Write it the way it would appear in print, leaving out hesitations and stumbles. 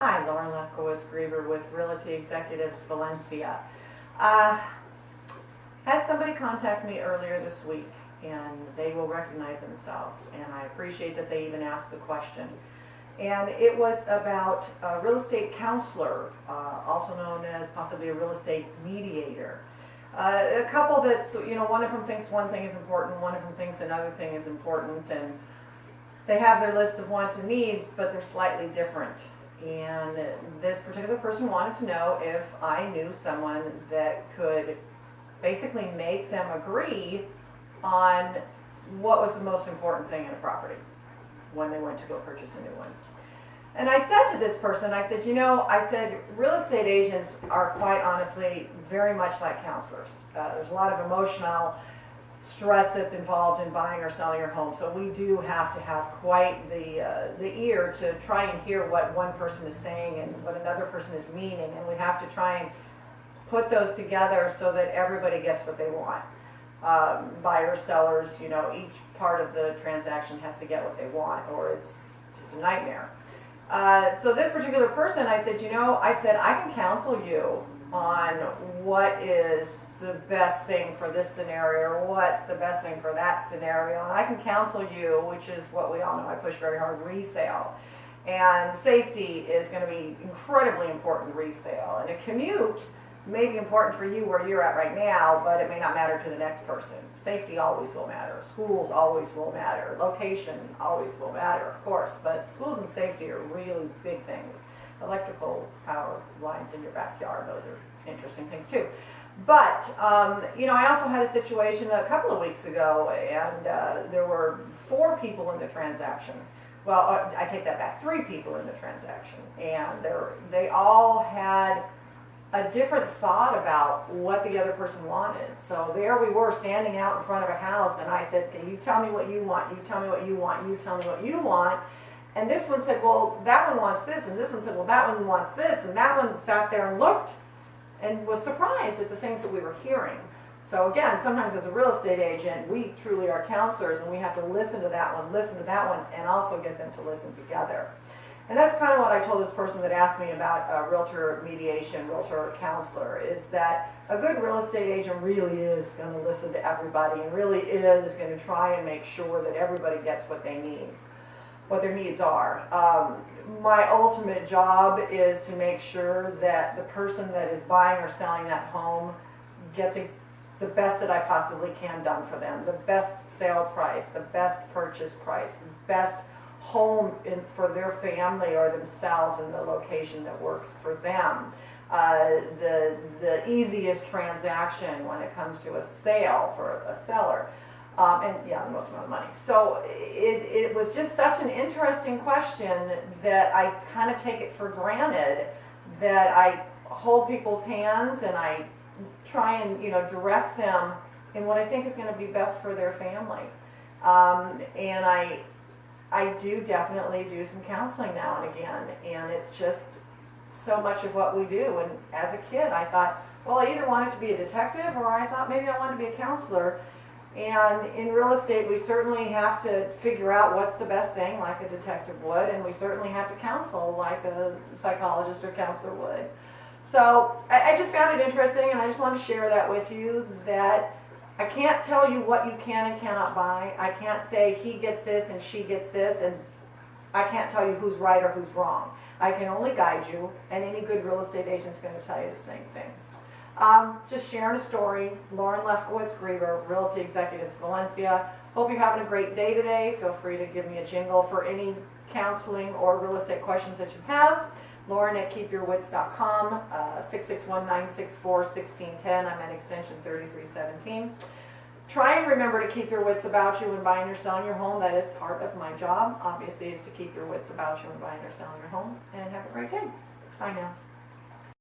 Hi, Lauren Lefkowitz, Greber with Realty Executives, Valencia. Had somebody contact me earlier this week, and they will recognize themselves, and I appreciate that they even asked the question. And it was about a real estate counselor, also known as possibly a real estate mediator. A couple that's, one of them thinks one thing is important, one of them thinks another thing is important, and they have their list of wants and needs, but they're slightly different. And this particular person wanted to know if I knew someone that could basically make them agree on what was the most important thing in a property when they went to go purchase a new one. And I said to this person, I said, real estate agents are quite honestly very much like counselors. There's a lot of emotional stress that's involved in buying or selling your home. So we do have to have quite the ear to try and hear what one person is saying and what another person is meaning. And we have to try and put those together so that everybody gets what they want. Buyers, sellers, each part of the transaction has to get what they want, or it's just a nightmare. So this particular person, I said, I can counsel you on what is the best thing for this scenario, or what's the best thing for that scenario. And I can counsel you, which is what we all know, I push very hard, resale. And safety is going to be incredibly important in resale. And a commute may be important for you where you're at right now, but it may not matter to the next person. Safety always will matter. Schools always will matter. Location always will matter, of course, but schools and safety are really big things. Electrical power lines in your backyard, those are interesting things too. But, I also had a situation a couple of weeks ago, and there were 4 people in the transaction. Well, I take that back, 3 people in the transaction, and they all had a different thought about what the other person wanted. So there we were standing out in front of a house, and I said, "Can you tell me what you want? You tell me what you want. You tell me what you want." And this one said, "Well, that one wants this," and this one said, "Well, that one wants this," and that one sat there and looked and was surprised at the things that we were hearing. So again, sometimes as a real estate agent, we truly are counselors, and we have to listen to that one, and also get them to listen together. And that's kind of what I told this person that asked me about realtor mediation, realtor counselor, is that a good real estate agent really is going to listen to everybody and really is going to try and make sure that everybody gets what their needs are. My ultimate job is to make sure that the person that is buying or selling that home gets the best that I possibly can done for them, the best sale price, the best purchase price, the best home for their family or themselves in the location that works for them. The easiest transaction when it comes to a sale for a seller. And the most amount of money. So it was just such an interesting question that I kind of take it for granted that I hold people's hands and I try and direct them in what I think is going to be best for their family. And I do definitely do some counseling now and again, and it's just so much of what we do. And as a kid, I thought, well, I either wanted to be a detective or I thought maybe I wanted to be a counselor. And in real estate, we certainly have to figure out what's the best thing, like a detective would, and we certainly have to counsel like a psychologist or counselor would. So I just found it interesting, and I just want to share that with you, that I can't tell you what you can and cannot buy. I can't say he gets this and she gets this, and I can't tell you who's right or who's wrong. I can only guide you, and any good real estate agent is going to tell you the same thing. Just sharing a story. Lauren Lefkowitz, Greber, Realty Executives, Valencia. Hope you're having a great day today. Feel free to give me a jingle for any counseling or real estate questions that you have. Lauren at keepyourwits.com, 661-964-1610. I'm at extension 3317. Try and remember to keep your wits about you when buying or selling your home. That is part of my job, obviously, is to keep your wits about you when buying or selling your home. And have a great day. Bye now.